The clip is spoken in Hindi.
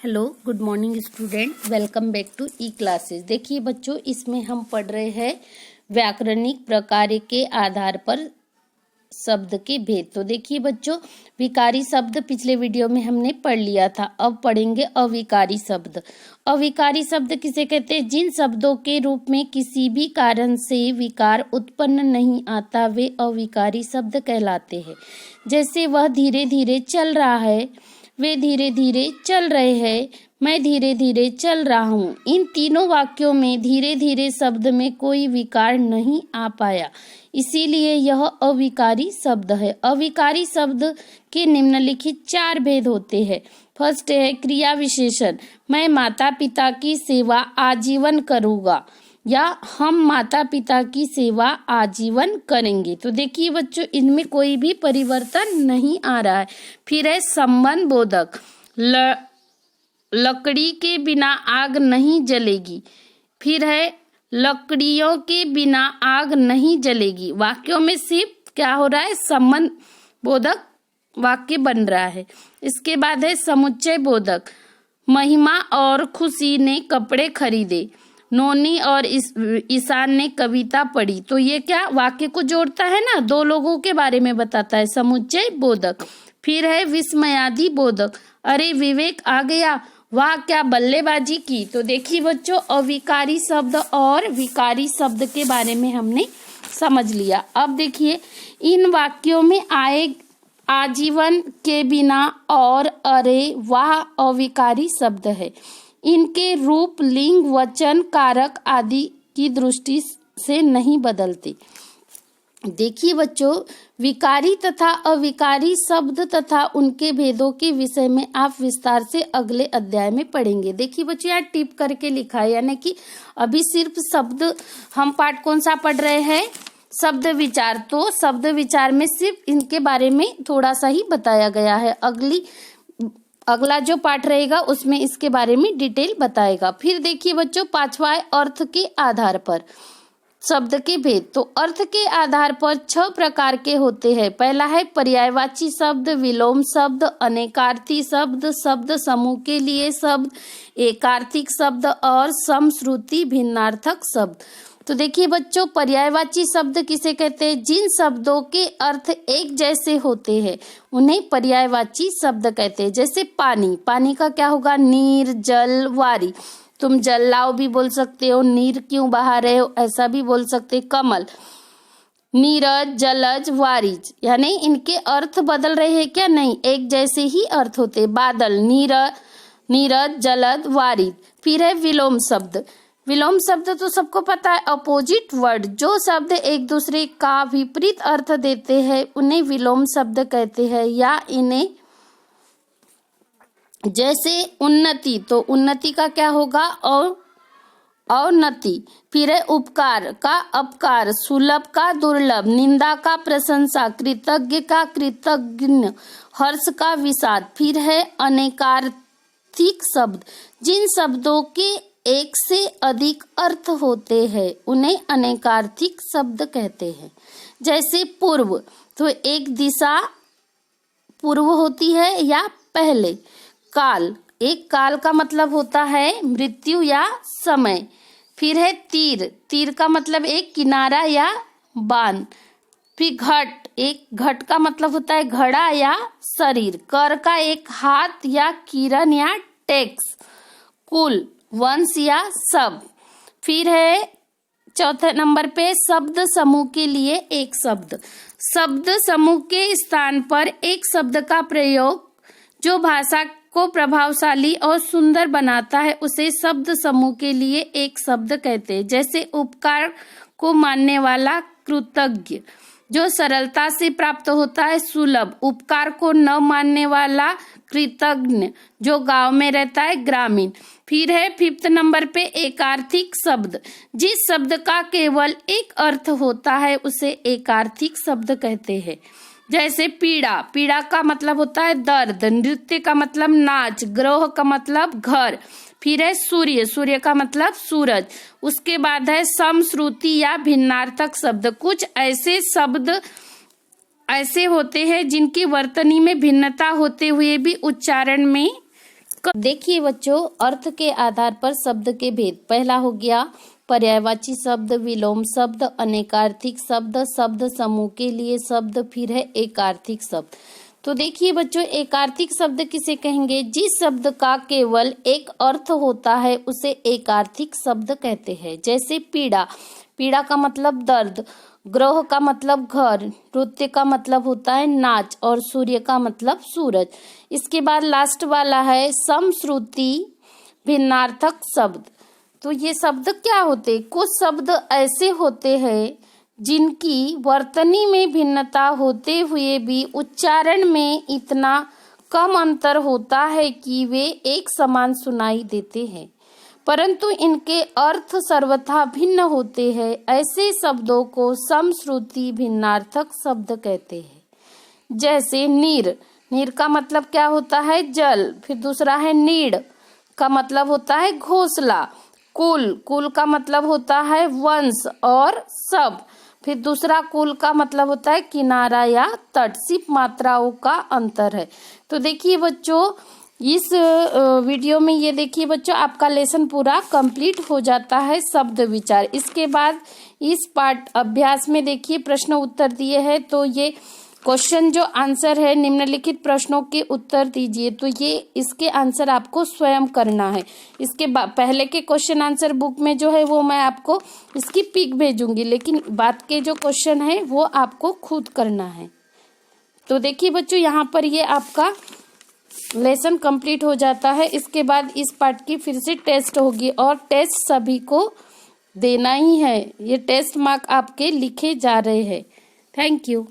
Hello good morning student, welcome back to e classes. देखिए बच्चों, इसमें हम पढ़ रहे हैं व्याकरणिक प्रकार के आधार पर शब्द के भेद। तो देखिए बच्चों, विकारी शब्द पिछले वीडियो में हमने पढ़ लिया था। अब पढ़ेंगे अविकारी शब्द। अविकारी शब्द किसे कहते हैं? जिन शब्दों के रूप में किसी भी कारण से विकार उत्पन्न नहीं आता, वे अविकारी शब्द कहलाते हैं। जैसे वह धीरे धीरे चल रहा है, वे धीरे धीरे चल रहे हैं, मैं धीरे धीरे चल रहा हूँ। इन तीनों वाक्यों में धीरे धीरे शब्द में कोई विकार नहीं आ पाया, इसीलिए यह अविकारी शब्द है। अविकारी शब्द के निम्नलिखित 4 भेद होते हैं। फर्स्ट है क्रिया विशेषण। मैं माता पिता की सेवा आजीवन करूँगा, या हम माता पिता की सेवा आजीवन करेंगे। तो देखिए बच्चों, इनमें कोई भी परिवर्तन नहीं आ रहा है। फिर है संबंध बोधक। लकड़ी के बिना आग नहीं जलेगी। फिर है लकड़ियों के बिना आग नहीं जलेगी। वाक्यों में सिर्फ क्या हो रहा है? संबंध बोधक वाक्य बन रहा है। इसके बाद है समुच्चय बोधक। महिमा और खुशी ने कपड़े खरीदे, नोनी और ईशान ने कविता पढ़ी। तो ये क्या वाक्य को जोड़ता है ना, 2 लोगों के बारे में बताता है, समुच्चय बोधक। फिर है विस्मयादि बोधक। अरे विवेक आ गया, वाह क्या बल्लेबाजी की। तो देखिए बच्चों, अविकारी शब्द और विकारी शब्द के बारे में हमने समझ लिया। अब देखिए, इन वाक्यों में आए आजीवन के बिना और अरे वाह अविकारी शब्द है। इनके रूप लिंग वचन कारक आदि की दृष्टि से नहीं बदलते। देखिए बच्चों, विकारी तथा अविकारी शब्द तथा उनके भेदों के विषय में आप विस्तार से अगले अध्याय में पढ़ेंगे। देखिए बच्चों, यहाँ टिप करके लिखा है, यानी कि अभी सिर्फ शब्द, हम पाठ कौन सा पढ़ रहे हैं? शब्द विचार। तो शब्द विचार में सिर्फ इनके बारे में थोड़ा सा ही बताया गया है। अगला जो पाठ रहेगा उसमें इसके बारे में डिटेल बताएगा। फिर देखिए बच्चों, 5वां अर्थ के आधार पर शब्द के भेद। तो अर्थ के आधार पर 6 प्रकार के होते हैं। पहला है पर्यायवाची शब्द, विलोम शब्द, अनेकार्थी शब्द, शब्द समूह के लिए शब्द, एकार्थिक शब्द और समश्रुति भिन्नार्थक शब्द। तो देखिए बच्चों, पर्यायवाची शब्द किसे कहते हैं? जिन शब्दों के अर्थ एक जैसे होते हैं उन्हें पर्यायवाची शब्द कहते हैं। जैसे पानी, पानी का क्या होगा? नीर, जल, वारी। तुम जल लाओ भी बोल सकते हो, नीर क्यों बहा रहे हो ऐसा भी बोल सकते। कमल, नीरज, जलज, वारिज, यानी इनके अर्थ बदल रहे हैं क्या? नहीं, एक जैसे ही अर्थ होते। बादल, नीरज, जलद, वारिद। फिर है विलोम शब्द। विलोम शब्द तो सबको पता है, अपोजिट वर्ड। जो शब्द एक दूसरे का विपरीत अर्थ देते हैं उन्हें विलोम शब्द कहते हैं, या इन्हें, जैसे उन्नति, तो उन्नति का क्या होगा? अवनति। फिर है उपकार का अपकार, सुलभ का दुर्लभ, निंदा का प्रशंसा, कृतज्ञ का कृतज्ञ, हर्ष का विषाद। फिर है अनेकार्थिक शब्द। जिन शब्दों के एक से अधिक अर्थ होते हैं उन्हें अनेकार्थिक शब्द कहते हैं। जैसे पूर्व, तो एक दिशा पूर्व होती है या पहले। काल, एक काल का मतलब होता है मृत्यु या समय। फिर है तीर, तीर का मतलब एक किनारा या बाण। फिर घट, एक घट का मतलब होता है घड़ा या शरीर। कर का एक हाथ या किरण या टैक्स। कुल, वंश या सब। फिर है 4थे नंबर पे शब्द समूह के लिए एक शब्द। शब्द समूह के स्थान पर एक शब्द का प्रयोग जो भाषा को प्रभावशाली और सुंदर बनाता है उसे शब्द समूह के लिए एक शब्द कहते हैं। जैसे उपकार को मानने वाला कृतज्ञ, जो सरलता से प्राप्त होता है सुलभ। उपकार को न मानने वाला कृतज्ञ, जो गांव में रहता है ग्रामीण। फिर है 5th नंबर पे एकार्थिक शब्द। जिस शब्द का केवल एक अर्थ होता है उसे एकार्थिक शब्द कहते हैं। जैसे पीड़ा, पीड़ा का मतलब होता है दर्द। नृत्य का मतलब नाच। ग्रह का मतलब घर। फिर है सूर्य, सूर्य का मतलब सूरज। उसके बाद है समश्रुति या भिन्नार्थक शब्द। कुछ ऐसे शब्द ऐसे होते हैं जिनकी वर्तनी में भिन्नता होते हुए भी उच्चारण में देखिए बच्चों, अर्थ के आधार पर शब्द के भेद। पहला हो गया पर्यायवाची शब्द, विलोम शब्द, अनेकार्थिक शब्द, शब्द समूह के लिए शब्द, फिर है एकार्थिक शब्द। तो देखिए बच्चों, एकार्थिक शब्द किसे कहेंगे? जिस शब्द का केवल एक अर्थ होता है उसे एकार्थिक शब्द कहते हैं। जैसे पीड़ा, पीड़ा का मतलब दर्द, ग्रह का मतलब घर, नृत्य का मतलब होता है नाच, और सूर्य का मतलब सूरज। इसके बाद लास्ट वाला है समश्रुति भिन्नार्थक शब्द। तो ये शब्द क्या होते? कुछ शब्द ऐसे होते हैं जिनकी वर्तनी में भिन्नता होते हुए भी उच्चारण में इतना कम अंतर होता है कि वे एक समान सुनाई देते हैं, परंतु इनके अर्थ सर्वथा भिन्न होते हैं। ऐसे शब्दों को समश्रुति भिन्नार्थक शब्द कहते हैं। जैसे नीर, नीर का मतलब क्या होता है? जल। फिर दूसरा है नीड़ का मतलब होता है घोंसला। कुल, कुल का मतलब होता है वंश और सब। फिर दूसरा कुल का मतलब होता है किनारा या तट। सिर्फ मात्राओं का अंतर है। तो देखिए बच्चों, इस वीडियो में ये देखिए बच्चों, आपका लेसन पूरा कंप्लीट हो जाता है शब्द विचार। इसके बाद इस पाठ अभ्यास में देखिए प्रश्न उत्तर दिए हैं। तो ये क्वेश्चन जो आंसर है, निम्नलिखित प्रश्नों के उत्तर दीजिए। तो ये इसके आंसर आपको स्वयं करना है। इसके पहले के क्वेश्चन आंसर बुक में जो है वो मैं आपको इसकी पिक भेजूंगी, लेकिन बाद के जो क्वेश्चन है वो आपको खुद करना है। तो देखिए बच्चों, यहाँ पर ये आपका लेसन कंप्लीट हो जाता है। इसके बाद इस पार्ट की फिर से टेस्ट होगी, और टेस्ट सभी को देना ही है। ये टेस्ट मार्क आपके लिखे जा रहे हैं। Thank you.